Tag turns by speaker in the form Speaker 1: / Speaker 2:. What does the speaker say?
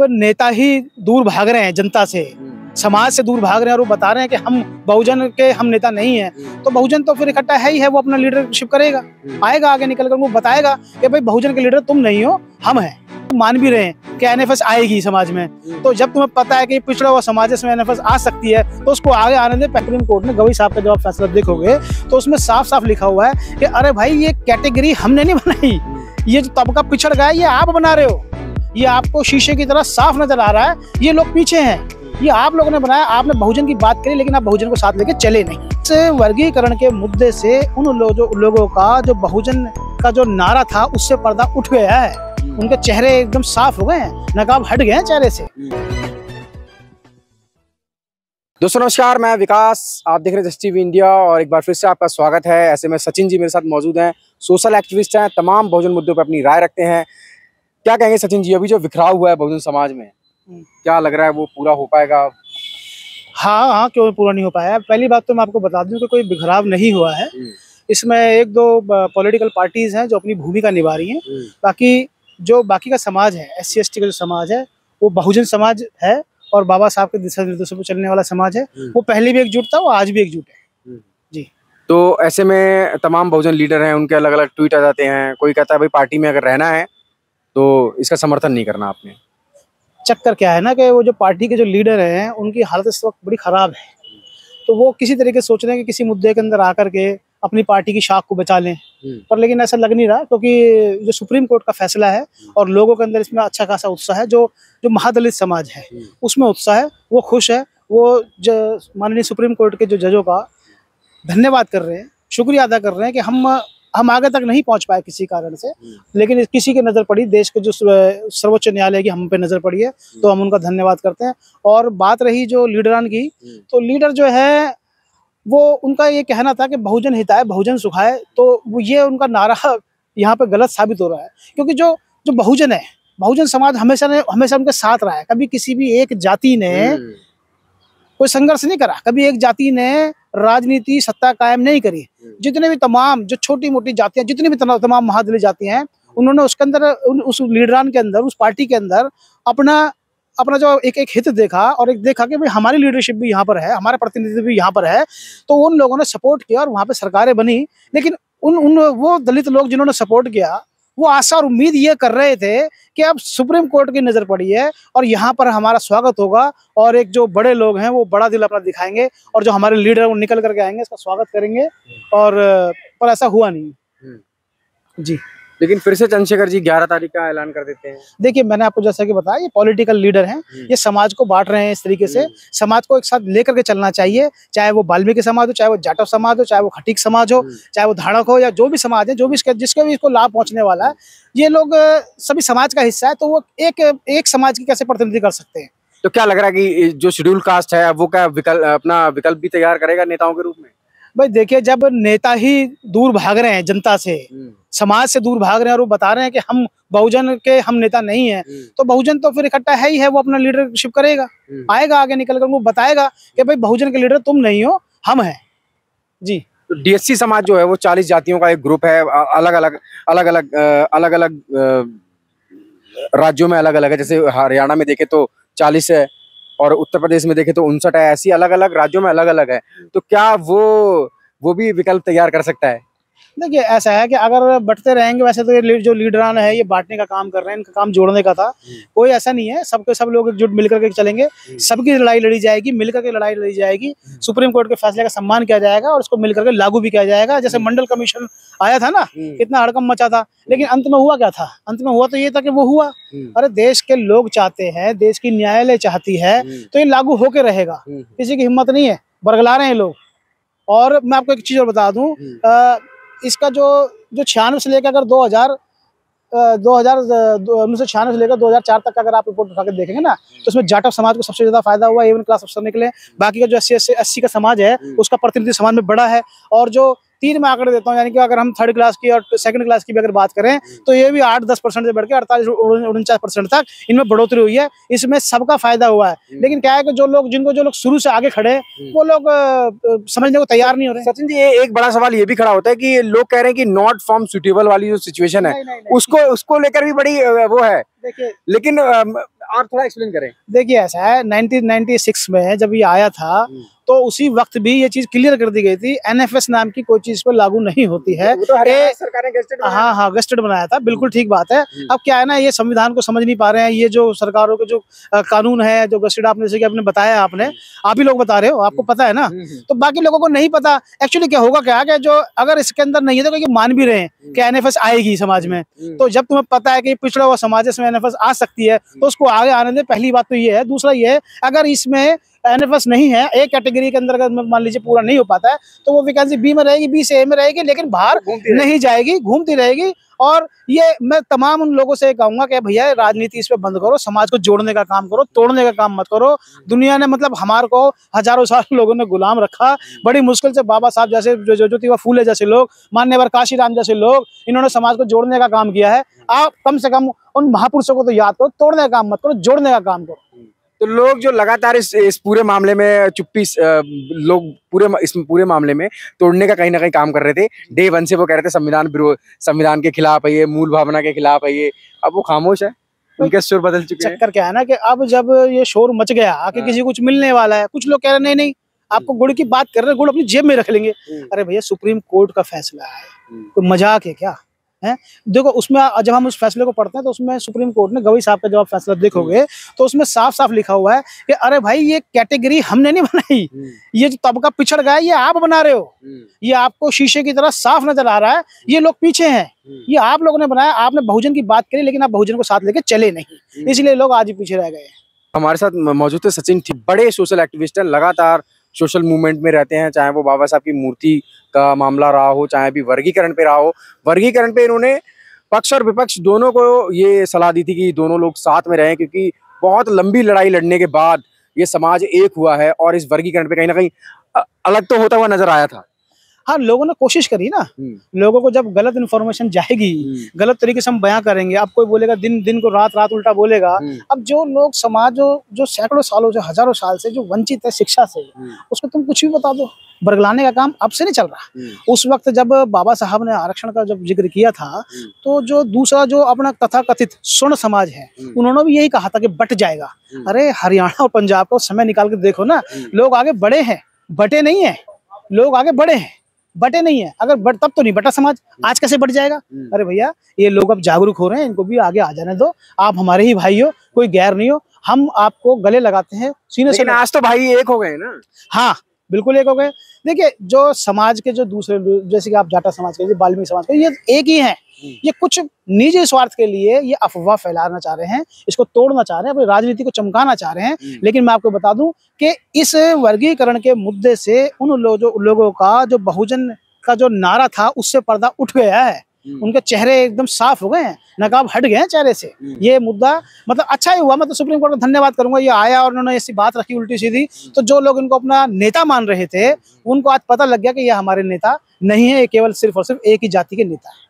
Speaker 1: नेता ही दूर भाग रहे हैं जनता से, समाज से दूर भाग रहे हैं और वो बता रहे हैं कि हम बहुजन के हम नेता नहीं हैं। तो बहुजन तो फिर इकट्ठा है ही है, वो अपना लीडरशिप करेगा, आएगा आगे निकल कर वो बताएगा कि भाई बहुजन के लीडर तुम नहीं हो, हम हैं। मान भी रहे हैं कि एनएफएस आएगी समाज में, तो जब तुम्हें पता है कि पिछड़ा हुआ समाज है, इसमें एनएफएस आ सकती है, तो उसको आगे आने दे। सुप्रीम कोर्ट ने गवई साहब का जब आप फैसला देखोगे तो उसमें साफ साफ लिखा हुआ है कि अरे भाई ये कैटेगरी हमने नहीं बनाई, ये जो तबका पिछड़ गया ये आप बना रहे हो, ये आपको शीशे की तरह साफ नजर आ रहा है, ये लोग पीछे हैं, ये आप लोगों ने बनाया। आपने बहुजन की बात करी लेकिन आप बहुजन को साथ लेके चले नहीं। इस वर्गीकरण के मुद्दे से उन लोगों का जो बहुजन का जो नारा था उससे पर्दा उठ गया है, उनके चेहरे एकदम साफ हो गए हैं, नकाब हट गए हैं चेहरे से।
Speaker 2: दोस्तों नमस्कार, मैं विकास, आप देख रहे हैं जस्ट टीवी इंडिया और एक बार फिर से आपका स्वागत है। ऐसे में सचिन जी मेरे साथ मौजूद हैं, सोशल एक्टिविस्ट हैं, तमाम बहुजन मुद्दों पर अपनी राय रखते हैं। क्या कहेंगे सचिन जी, अभी जो बिखराव हुआ है बहुजन समाज में, क्या लग रहा है वो पूरा हो पाएगा?
Speaker 1: हाँ, क्यों पूरा नहीं हो पाया? पहली बात तो मैं आपको बता दूं कि कोई बिखराव नहीं हुआ है। इसमें एक दो पॉलिटिकल पार्टीज हैं जो अपनी भूमिका निभा रही हैं, बाकी जो बाकी का समाज है, SC ST का जो समाज है वो बहुजन समाज है और बाबा साहब के दिशा निर्देशों पर चलने वाला समाज है। वो पहले भी एकजुट था, वो आज भी एकजुट है जी।
Speaker 2: तो ऐसे में तमाम बहुजन लीडर हैं, उनके अलग अलग ट्वीट आ जाते हैं। कोई कहता है भाई पार्टी में अगर रहना है तो इसका समर्थन नहीं करना आपने।
Speaker 1: चक्कर क्या है ना कि वो जो पार्टी के जो लीडर हैं उनकी हालत इस वक्त बड़ी खराब है, तो वो किसी तरीके से सोच रहे हैं कि किसी मुद्दे के अंदर आकर के अपनी पार्टी की शाख को बचा लें, पर लेकिन ऐसा लग नहीं रहा, क्योंकि जो सुप्रीम कोर्ट का फैसला है और लोगों के अंदर इसमें अच्छा खासा उत्साह है। जो महादलित समाज है उसमें उत्साह है, वो खुश है, वो माननीय सुप्रीम कोर्ट के जो जजों का धन्यवाद कर रहे हैं, शुक्रिया अदा कर रहे हैं कि हम आगे तक नहीं पहुंच पाए किसी कारण से, लेकिन किसी की नज़र पड़ी, देश के जो सर्वोच्च न्यायालय की हम पे नज़र पड़ी है, तो हम उनका धन्यवाद करते हैं। और बात रही जो लीडरान की, तो लीडर जो है वो उनका ये कहना था कि बहुजन हिताय बहुजन सुखाय, तो वो ये उनका नारा यहाँ पे गलत साबित हो रहा है, क्योंकि जो बहुजन है, बहुजन समाज हमेशा उनके साथ रहा है। कभी किसी भी एक जाति ने कोई संघर्ष नहीं करा, कभी एक जाति ने राजनीति सत्ता कायम नहीं करी। जितने भी तमाम जो छोटी मोटी जातियां, जितनी भी तमाम महादलित जातियां हैं, उन्होंने उसके अंदर उस लीडरान के अंदर, उस पार्टी के अंदर अपना जो एक हित देखा और एक देखा कि भाई हमारी लीडरशिप भी यहाँ पर है, हमारा प्रतिनिधित्व भी यहाँ पर है, तो उन लोगों ने सपोर्ट किया और वहाँ पे सरकारें बनी। लेकिन वो दलित लोग जिन्होंने सपोर्ट किया, वो आशा और उम्मीद ये कर रहे थे कि अब सुप्रीम कोर्ट की नज़र पड़ी है और यहाँ पर हमारा स्वागत होगा और एक जो बड़े लोग हैं वो बड़ा दिल अपना दिखाएंगे और जो हमारे लीडर वो निकल करके आएंगे, इसका स्वागत करेंगे। और पर ऐसा हुआ नहीं जी।
Speaker 2: लेकिन फिर से चंद्रशेखर जी 11 तारीख का ऐलान कर देते हैं।
Speaker 1: देखिए, मैंने आपको जैसा कि बताया, ये पॉलिटिकल लीडर हैं, ये समाज को बांट रहे हैं इस तरीके से। समाज को एक साथ लेकर के चलना चाहिए, चाहे वो वाल्मीकि समाज हो, चाहे वो जाटव समाज हो, चाहे वो खटीक समाज हो, चाहे वो धाड़क हो, या जो भी समाज है, जो भी जिसके भी इसको लाभ पहुंचने वाला है, ये लोग सभी समाज का हिस्सा है, तो वो एक समाज की कैसे प्रतिनिधि कर सकते हैं?
Speaker 2: तो क्या लग रहा है कि जो शेड्यूल कास्ट है वो क्या अपना विकल्प भी तैयार करेगा नेताओं के रूप में?
Speaker 1: भाई देखिए, जब नेता ही दूर भाग रहे हैं जनता से, समाज से दूर भाग रहे हैं और वो बता रहे हैं कि हम बहुजन के हम नेता नहीं हैं, तो बहुजन तो फिर इकट्ठा है ही है, वो अपना लीडरशिप करेगा, आएगा आगे निकल कर वो बताएगा कि भाई बहुजन के लीडर तुम नहीं हो, हम हैं जी।
Speaker 2: तो DSC समाज जो है वो 40 जातियों का एक ग्रुप है, अलग अलग राज्यों में अलग अलग है। जैसे हरियाणा में देखे तो 40 है और उत्तर प्रदेश में देखे तो 59 है। ऐसी अलग अलग राज्यों में अलग अलग है, तो क्या वो भी विकल्प तैयार कर सकता है?
Speaker 1: देखिए, ऐसा है कि अगर बंटते रहेंगे, वैसे तो ये जो लीडरान है ये बांटने का काम कर रहे हैं, इनका काम जोड़ने का था। कोई ऐसा नहीं है, सब लोग एकजुट मिलकर के चलेंगे, सबकी लड़ाई लड़ी जाएगी, मिलकर के लड़ाई लड़ी जाएगी, सुप्रीम कोर्ट के फैसले का सम्मान किया जाएगा और उसको मिलकर के लागू भी किया जाएगा। जैसे मंडल कमीशन आया था ना, कितना हड़कंप मचा था, लेकिन अंत में हुआ क्या था? अंत में हुआ तो ये था कि वो हुआ। अरे देश के लोग चाहते हैं, देश की न्यायालय चाहती है, तो ये लागू होके रहेगा, किसी की हिम्मत नहीं है, बरगला रहे हैं लोग। और मैं आपको एक चीज और बता दूं, इसका जो 96 से लेकर अगर 1996 से लेकर 2004 तक का अगर आप रिपोर्ट उठा के देखेंगे ना, तो उसमें जाटव समाज को सबसे ज्यादा फायदा हुआ, A1 क्लास अफसर निकले। बाकी का जो SC ST का समाज है उसका प्रतिनिधि समाज में बड़ा है, और जो 3 में आंकड़े देता हूँ, यानी कि अगर हम 3rd क्लास की और 2nd क्लास की भी अगर बात करें तो ये भी 8-10% से बढ़ के 48-49% तक इनमें बढ़ोतरी हुई है। इसमें सबका फायदा हुआ है। लेकिन क्या है कि जो लोग शुरू से आगे खड़े वो लोग समझने को तैयार नहीं हो रहे।
Speaker 2: सचिन जी, एक बड़ा सवाल ये भी खड़ा होता है कि लोग कह रहे हैं कि नॉट फॉर्म सुटेबल वाली जो सिचुएशन है,
Speaker 1: नहीं।
Speaker 2: उसको लेकर भी बड़ी वो है।
Speaker 1: देखिए,
Speaker 2: लेकिन और थोड़ा एक्सप्लेन करें।
Speaker 1: देखिए ऐसा है, 1996 में जब ये आया था तो उसी वक्त भी ये चीज क्लियर कर दी गई थी, एनएफएस नाम की कोई चीज पर लागू नहीं होती है।
Speaker 2: वो तो हरियाणा सरकार ने गेस्टेड बनाया।
Speaker 1: हाँ, गेस्टेड बनाया था, बिल्कुल ठीक बात है। अब क्या है ना, ये संविधान को समझ नहीं पा रहे हैं। ये जो सरकारों के जो कानून है, जो गेस्टेड आपने जैसे कि आपने बताया, आप ही लोग बता रहे हो, आपको पता है ना, तो बाकी लोगों को नहीं पता। एक्चुअली क्या होगा, क्या कि जो अगर इसके अंदर नहीं है तो ये मान भी रहे हैं कि एनएफएस आएगी समाज में। तो जब तुम्हें पता है कि पिछड़ा हुआ समाज है, इसमें एनएफएस आ सकती है, तो उसको आगे आने दे। पहली बात तो ये है। दूसरा ये है, अगर इसमें एनएफएस नहीं है, एक कैटेगरी के अंदर अगर मान लीजिए पूरा नहीं हो पाता है, तो वो वैकेंसी बी में रहेगी, बी से ए में रहेगी, लेकिन बाहर नहीं जाएगी, घूमती रहेगी। और ये मैं तमाम उन लोगों से कहूंगा कि भैया राजनीति इस पे बंद करो, समाज को जोड़ने का काम करो, तोड़ने का काम मत करो। दुनिया ने मतलब हमारे को हजारों साल लोगों ने गुलाम रखा। बड़ी मुश्किल से बाबा साहब जैसे, ज्योतिबा फूले जैसे लोग, मान्यवर काशीराम जैसे लोग, इन्होंने समाज को जोड़ने का काम किया है। आप कम से कम उन महापुरुषों को तो याद करो, तोड़ने का काम मत करो, जोड़ने का काम करो।
Speaker 2: तो लोग जो लगातार इस पूरे मामले में चुप्पी, लोग इस पूरे मामले में तोड़ने का कहीं ना कहीं काम कर रहे थे। डे 1 से वो कह रहे थे संविधान के खिलाफ है ये, मूल भावना के खिलाफ है ये। अब वो खामोश है, उनके सुर बदल चुके हैं।
Speaker 1: चक्कर क्या है ना कि अब जब ये शोर मच गया कि किसी को कुछ मिलने वाला है, कुछ लोग कह रहे नहीं, आपको गुड़ की बात कर रहे हैं, गुड़ अपनी जेब में रख लेंगे। अरे भैया, सुप्रीम कोर्ट का फैसला है, कोई मजाक है क्या है? देखो, उसमें जब हम उस फैसले को पढ़ते हैं तो उसमें सुप्रीम कोर्ट ने, गवई साहब का जब आप फैसला देखोगे तो उसमें साफ साफ लिखा हुआ है कि अरे भाई, ये कैटेगरी हमने नहीं बनाई, ये जो तबका पिछड़ गया ये आप बना रहे हो। ये आपको शीशे की तरह साफ नजर आ रहा है, ये लोग पीछे हैं, ये आप लोगों ने बनाया। आपने बहुजन की बात करी, लेकिन आप बहुजन को साथ लेके चले नहीं, इसलिए लोग आज ही पीछे रह गए।
Speaker 2: हमारे साथ मौजूद है सचिन, बड़े सोशल एक्टिविस्ट हैं, लगातार सोशल मूवमेंट में रहते हैं। चाहे वो बाबा साहब की मूर्ति का मामला रहा हो, चाहे भी वर्गीकरण पे रहा हो। वर्गीकरण पे इन्होंने पक्ष और विपक्ष दोनों को ये सलाह दी थी कि दोनों लोग साथ में रहें, क्योंकि बहुत लंबी लड़ाई लड़ने के बाद ये समाज एक हुआ है और इस वर्गीकरण पे कहीं ना कहीं अलग तो होता हुआ नजर आया था।
Speaker 1: हाँ, लोगों ने कोशिश करी ना। लोगों को जब गलत इन्फॉर्मेशन जाएगी, गलत तरीके से हम बयां करेंगे, अब कोई बोलेगा दिन को रात उल्टा बोलेगा। अब जो लोग समाज जो सैकड़ों सालों से, हजारों साल से जो वंचित है शिक्षा से, उसको तुम कुछ भी बता दो, बरगलाने का काम अब से नहीं चल रहा। उस वक्त जब बाबा साहब ने आरक्षण का जब जिक्र किया था, तो जो दूसरा जो अपना तथाकथित स्वर्ण समाज है, उन्होंने भी यही कहा था कि बट जाएगा। अरे हरियाणा और पंजाब को समय निकाल के देखो ना, लोग आगे बढ़े हैं, बटे नहीं है। लोग आगे बढ़े हैं, बटे नहीं है। अगर तब तो नहीं बटा समाज, आज कैसे बढ़ जाएगा? अरे भैया, ये लोग अब जागरूक हो रहे हैं, इनको भी आगे आ जाने दो। आप हमारे ही भाई हो, कोई गैर नहीं हो। हम आपको गले लगाते हैं, सीने से।
Speaker 2: आज तो भाई एक हो गए ना।
Speaker 1: हाँ, बिल्कुल एक हो गए। देखिए, जो समाज के जो दूसरे, जैसे कि आप जाटा समाज के, बाल्मीकि समाज के, ये एक ही हैं। ये कुछ निजी स्वार्थ के लिए ये अफवाह फैलाना चाह रहे हैं, इसको तोड़ना चाह रहे हैं, अपनी राजनीति को चमकाना चाह रहे हैं। लेकिन मैं आपको बता दूं कि इस वर्गीकरण के मुद्दे से उन लोगों का जो बहुजन का जो नारा था, उससे पर्दा उठ गया है। उनके चेहरे एकदम साफ हो गए हैं, नकाब हट गए हैं चेहरे से। ये मुद्दा मतलब अच्छा ही हुआ। मैं तो सुप्रीम कोर्ट का धन्यवाद करूंगा, ये आया और उन्होंने ऐसी बात रखी उल्टी सीधी। तो जो लोग इनको अपना नेता मान रहे थे, उनको आज पता लग गया कि ये हमारे नेता नहीं है, ये केवल सिर्फ और सिर्फ एक ही जाति के नेता है।